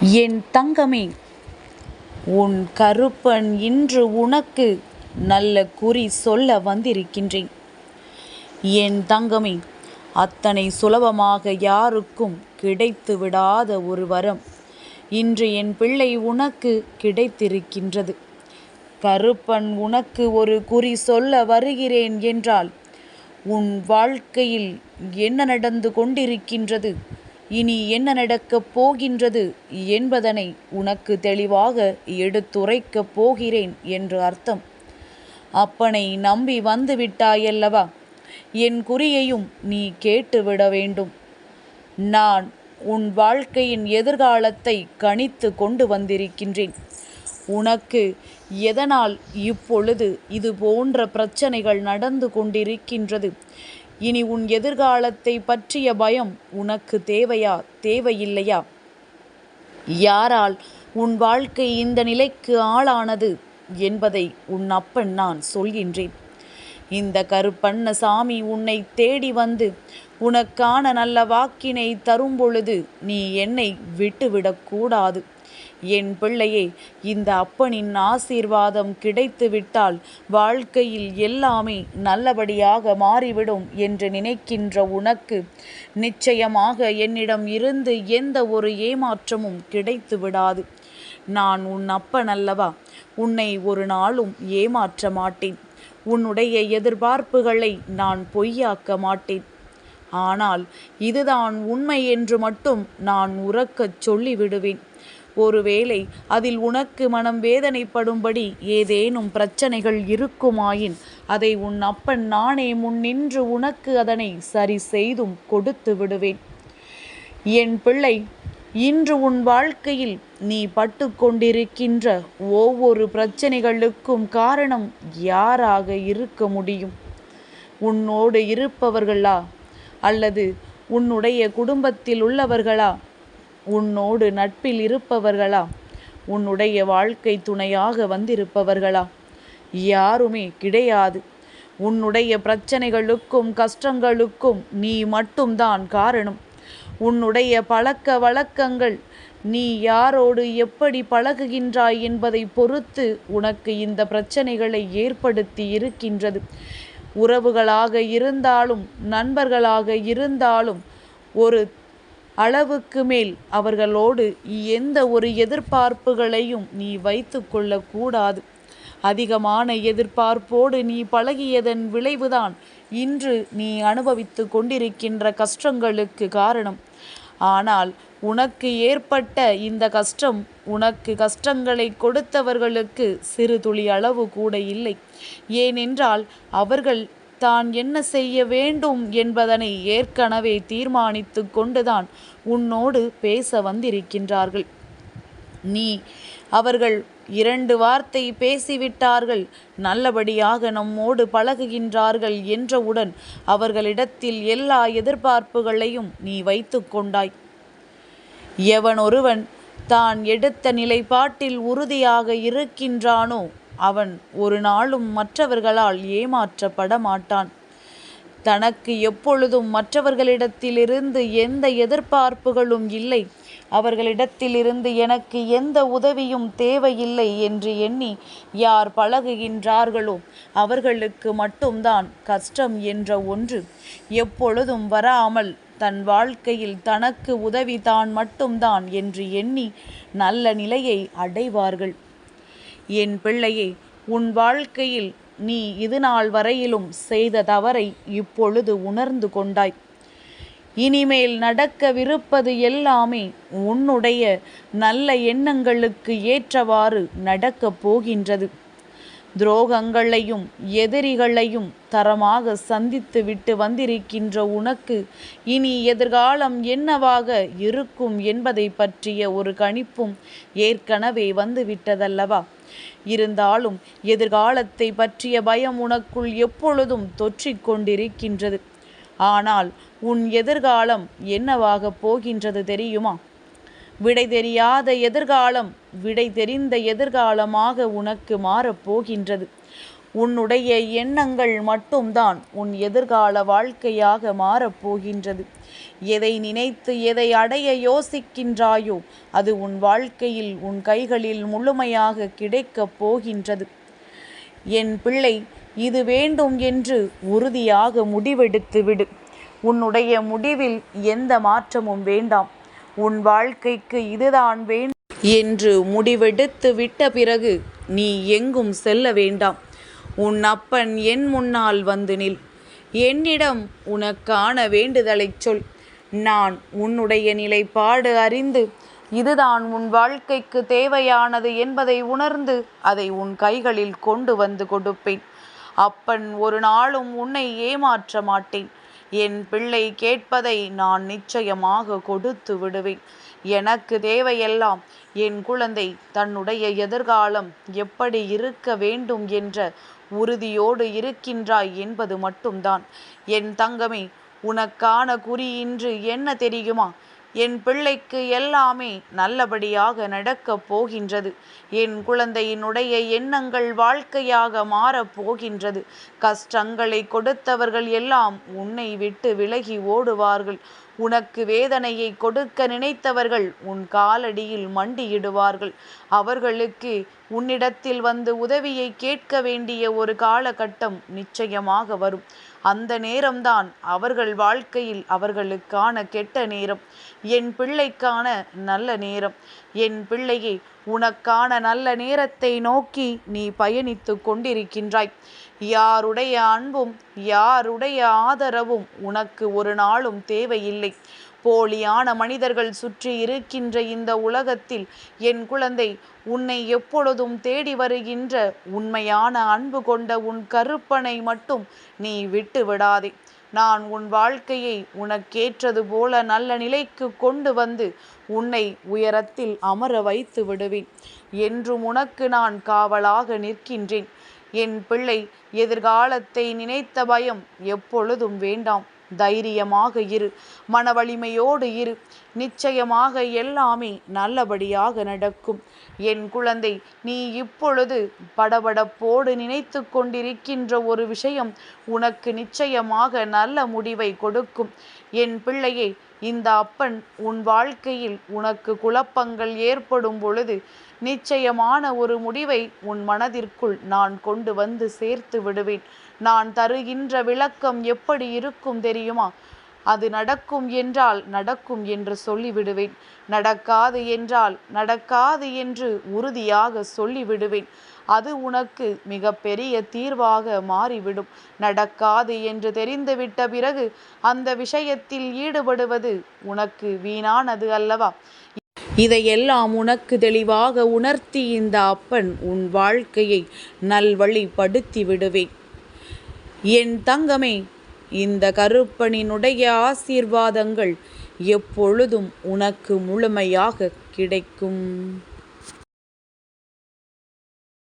என் தங்கமே, உன் கருப்பன் இன்று உனக்கு நல்ல குறி சொல்ல வந்திருக்கின்றேன். என் தங்கமே, அத்தனை சுலபமாக யாருக்கும் கிடைத்து விடாத ஒரு வரம் இன்று என் பிள்ளை உனக்கு கிடைத்திருக்கின்றது. கருப்பன் உனக்கு ஒரு குறி சொல்ல வருகிறேன் என்றால் உன் வாழ்க்கையில் என்ன நடந்து கொண்டிருக்கின்றது, இனி என்ன நடக்கப் போகின்றது என்பதனை உனக்கு தெளிவாக எடுத்துரைக்கப் போகிறேன் என்று அர்த்தம். அப்பனை நம்பி வந்து விட்டாயல்லவா, என் குறியையும் நீ கேட்டுவிட வேண்டும். நான் உன் வாழ்க்கையின் எதிர்காலத்தை கணித்து கொண்டு வந்திருக்கின்றேன். உனக்கு எதனால் இப்பொழுது இது போன்ற பிரச்சனைகள் நடந்து கொண்டிருக்கின்றது, இனி உன் எதிர்காலத்தை பற்றிய பயம் உனக்கு தேவையா, தேவையில்லையா? யாரால் உன் வாழ்க்கை இந்த நிலைக்கு ஆளானது என்பதை உன் அப்பன் நான் சொல்கின்றேன். இந்த கருப்பண்ணசாமி உன்னை தேடி வந்து உனக்கான நல்ல வாக்கினை தரும் பொழுது நீ என்னை விட்டுவிடக்கூடாது. என் பிள்ளையே, இந்த அப்பனின் ஆசீர்வாதம் கிடைத்துவிட்டால் வாழ்க்கையில் எல்லாமே நல்லபடியாக மாறிவிடும் என்று நினைக்கின்ற உனக்கு நிச்சயமாக என்னிடம் இருந்து எந்த ஒரு ஏமாற்றமும் கிடைத்து விடாது. நான் உன் அப்பன் அல்லவா, உன்னை ஒரு நாளும் ஏமாற்ற மாட்டேன். உன்னுடைய எதிர்பார்ப்புகளை நான் பொய்யாக்க மாட்டேன். ஆனால் இதுதான் உண்மை என்று மட்டும் நான் உரக்கச் சொல்லிவிடுவேன். ஒருவேளை அதில் உனக்கு மனம் வேதனைப்படும்படி ஏதேனும் பிரச்சனைகள் இருக்குமாயின் அதை உன் அப்பன் நானே முன்னின்று உனக்கு அதனை சரி செய்தும் கொடுத்து விடுவேன். என் பிள்ளை, இன்று உன் வாழ்க்கையில் நீ பட்டு கொண்டிருக்கின்ற ஒவ்வொரு பிரச்சனைகளுக்கும் காரணம் யாராக இருக்க முடியும்? உன்னோடு இருப்பவர்களா, அல்லது உன்னுடைய குடும்பத்தில் உள்ளவர்களா, உன்னோடு நட்பில் இருப்பவர்களா, உன்னுடைய வாழ்க்கை துணையாக வந்திருப்பவர்களா? யாருமே கிடையாது. உன்னுடைய பிரச்சனைகளுக்கும் கஷ்டங்களுக்கும் நீ மட்டும்தான் காரணம். உன்னுடைய பழக்க வழக்கங்கள், நீ யாரோடு எப்படி பழகுகின்றாய் என்பதை பொறுத்து உனக்கு இந்த பிரச்சனைகளை ஏற்படுத்தி இருக்கின்றது. உறவுகளாக இருந்தாலும் நண்பர்களாக இருந்தாலும் ஒரு அளவுக்கு மேல் அவர்களோடு எந்த ஒரு எதிர்பார்ப்புகளையும் நீ வைத்து கொள்ளக்கூடாது. அதிகமான எதிர்பார்ப்போடு நீ பழகியதன் விளைவுதான் இன்று நீ அனுபவித்து கொண்டிருக்கின்ற கஷ்டங்களுக்கு காரணம். ஆனால் உனக்கு ஏற்பட்ட இந்த கஷ்டம் உனக்கு கஷ்டங்களை கொடுத்தவர்களுக்கு சிறு துளி அளவு கூட இல்லை. ஏனென்றால் அவர்கள் தான் என்ன செய்ய வேண்டும் என்பதனை ஏற்கனவே தீர்மானித்து கொண்டுதான் உன்னோடு பேச வந்திருக்கின்றார்கள். நீ அவர்கள் 2 வார்த்தை பேசிவிட்டார்கள், நல்லபடியாக நம்மோடு பழகுகின்றார்கள் என்றவுடன் அவர்களிடத்தில் எல்லா எதிர்பார்ப்புகளையும் நீ வைத்து கொண்டாய். எவனொருவன் தான் எடுத்த நிலைப்பாட்டில் உறுதியாக இருக்கின்றானோ அவன் ஒரு நாளும் மற்றவர்களால் ஏமாற்றப்பட மாட்டான். தனக்கு எப்பொழுதும் மற்றவர்களிடத்திலிருந்து எந்த எதிர்பார்ப்புகளும் இல்லை, அவர்களிடத்திலிருந்து எனக்கு எந்த உதவியும் தேவையில்லை என்று எண்ணி யார் பழகுகின்றார்களோ அவர்களுக்கு மட்டும்தான் கஷ்டம் என்ற ஒன்று எப்பொழுதும் வராமல் தன் வாழ்க்கையில் தனக்கு உதவி தான் மட்டும்தான் என்று எண்ணி நல்ல நிலையை அடைவார்கள். என் பிள்ளையே, உன் வாழ்க்கையில் நீ இதுநாள் வரையிலும் செய்த தவறை இப்பொழுது உணர்ந்து கொண்டாய். இனிமேல் நடக்கவிருப்பது எல்லாமே உன்னுடைய நல்ல எண்ணங்களுக்கு ஏற்றவாறு நடக்கப் போகின்றது. துரோகங்களையும் எதிரிகளையும் தரமாக சந்தித்து விட்டு வந்திருக்கின்ற உனக்கு இனி எதிர்காலம் என்னவாக இருக்கும் என்பதை பற்றிய ஒரு கணிப்பும் ஏற்கனவே வந்துவிட்டதல்லவா? இருந்தாலும் எதிர்காலத்தை பற்றிய பயம் உனக்குள் எப்பொழுதும் தொற்றிக் கொண்டிருக்கின்றது. ஆனால் உன் எதிர்காலம் என்னவாக போகின்றது தெரியுமா? விடை தெரியாத எதிர்காலம் விடை தெரிந்த எதிர்காலமாக உனக்கு மாறப்போகின்றது. உன்னுடைய எண்ணங்கள் மட்டும்தான் உன் எதிர்கால வாழ்க்கையாக மாறப்போகின்றது. எதை நினைத்து எதை அடைய யோசிக்கின்றாயோ அது உன் வாழ்க்கையில் உன் கைகளில் முழுமையாக கிடைக்கப் போகின்றது. என் பிள்ளை, இது வேண்டும் என்று உறுதியாக முடிவெடுத்து விடு. உன்னுடைய முடிவில் எந்த மாற்றமும் வேண்டாம். உன் வாழ்க்கைக்கு இதுதான் வேண்டும் என்று முடிவெடுத்து விட்ட பிறகு நீ எங்கும் செல்ல வேண்டாம். உன் அப்பன் என் முன்னால் வந்து நில். என்னிடம் உனக்கான வேண்டுதலைச் சொல். நான் உன்னுடைய நிலைப்பாடு அறிந்து இதுதான் உன் வாழ்க்கைக்கு தேவையானது என்பதை உணர்ந்து அதை உன் கைகளில் கொண்டு வந்து கொடுப்பேன். அப்பன் ஒரு நாளும் உன்னை ஏமாற்ற மாட்டேன். என் பிள்ளை கேட்பதை நான் நிச்சயமாக கொடுத்து விடுவேன். எனக்கு தேவையெல்லாம் என் குழந்தை தன்னுடைய எதிர்காலம் எப்படி இருக்க வேண்டும் என்ற உறுதியோடு இருக்கின்றாய் என்பது மட்டும்தான். என் தங்கமே, உனக்கான குறி இன்று என்ன தெரியுமா? என் பிள்ளைக்கு எல்லாமே நல்லபடியாக நடக்கப் போகின்றது. என் குழந்தையினுடைய எண்ணங்கள் வாழ்க்கையாக மாறப் போகின்றது. கஷ்டங்களை கொடுத்தவர்கள் எல்லாம் உன்னை விட்டு விலகி ஓடுவார்கள். உனக்கு வேதனையை கொடுக்க நினைத்தவர்கள் உன் காலடியில் மண்டியிடுவார்கள். அவர்களுக்கு உன்னிடத்தில் வந்து உதவியை கேட்க வேண்டிய ஒரு காலகட்டம் நிச்சயமாக வரும். அந்த நேரம்தான் அவர்கள் வாழ்க்கையில் அவர்களுக்கான கெட்ட நேரம். என் பிள்ளைக்கான நல்ல நேரம். என் பிள்ளையே, உனக்கான நல்ல நேரத்தை நோக்கி நீ பயணித்து கொண்டிருக்கின்றாய். யாருடைய அன்பும் யாருடைய ஆதரவும் உனக்கு ஒரு நாளும் தேவையில்லை. போலியான மனிதர்கள் சுற்றி இருக்கின்ற இந்த உலகத்தில் என் குழந்தை, உன்னை எப்பொழுதும் தேடி வருகின்ற உண்மையான அன்பு கொண்ட உன் கருப்பனை மட்டும் நீ விட்டு விடாதே. நான் உன் வாழ்க்கையை உனக்கேற்றது போல நல்ல நிலைக்கு கொண்டு வந்து உன்னை உயரத்தில் அமர வைத்து விடுவேன். என்றும் உனக்கு நான் காவலாக நிற்கின்றேன். என் பிள்ளை, எதிர்காலத்தை நினைத்த பயம் எப்பொழுதும் வேண்டாம். தைரியமாக இரு, மன வலிமையோடு இரு. நிச்சயமாக எல்லாமே நல்லபடியாக நடக்கும். என் குழந்தை, நீ இப்பொழுது படபடப்போடு நினைத்து கொண்டிருக்கின்ற ஒரு விஷயம் உனக்கு நிச்சயமாக நல்ல முடிவை கொடுக்கும். என் பிள்ளையே, இந்த அப்பன் உன் வாழ்க்கையில் உனக்கு குழப்பங்கள் ஏற்படும் பொழுது நிச்சயமான ஒரு முடிவை உன் மனதிற்குள் நான் கொண்டு வந்து சேர்த்து விடுவேன். நான் தருகின்ற விளக்கம் எப்படி இருக்கும் தெரியுமா? அது நடக்கும் என்றால் நடக்கும் என்று சொல்லிவிடுவேன். நடக்காது என்றால் நடக்காது என்று உறுதியாக சொல்லிவிடுவேன். அது உனக்கு மிக பெரிய தீர்வாக மாறிவிடும். நடக்காது என்று தெரிந்துவிட்ட பிறகு அந்த விஷயத்தில் ஈடுபடுவது உனக்கு வீணானது அல்லவா? இதையெல்லாம் உனக்கு தெளிவாக உணர்த்தி இந்த அப்பன் உன் வாழ்க்கையை நல்வழிப்படுத்தி விடுவேன். என் தங்கமே, இந்த கருப்பனினுடைய ஆசீர்வாதங்கள் எப்பொழுதும் உனக்கு முழுமையாக கிடைக்கும்.